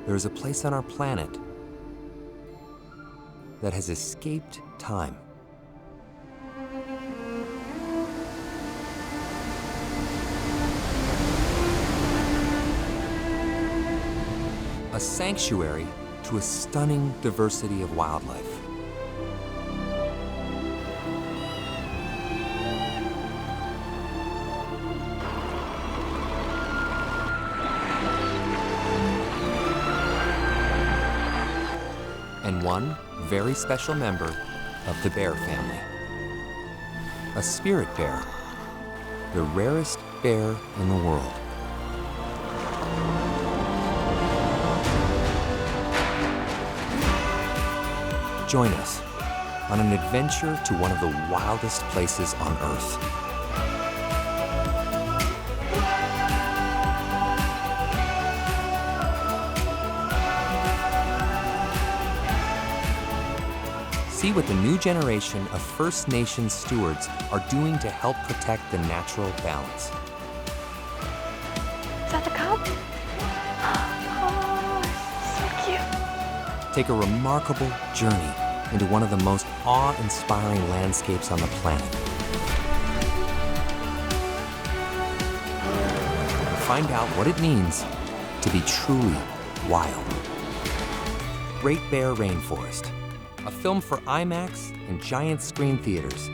There is a place on our planet that has escaped time. A sanctuary to a stunning diversity of wildlife. And one very special member of the bear family. A spirit bear, the rarest bear in the world. Join us on an adventure to one of the wildest places on Earth. See what the new generation of First Nations stewards are doing to help protect the natural balance. Is that the cub? Oh, so cute. Take a remarkable journey into one of the most awe-inspiring landscapes on the planet. Find out what it means to be truly wild. Great Bear Rainforest, a film for IMAX and giant screen theaters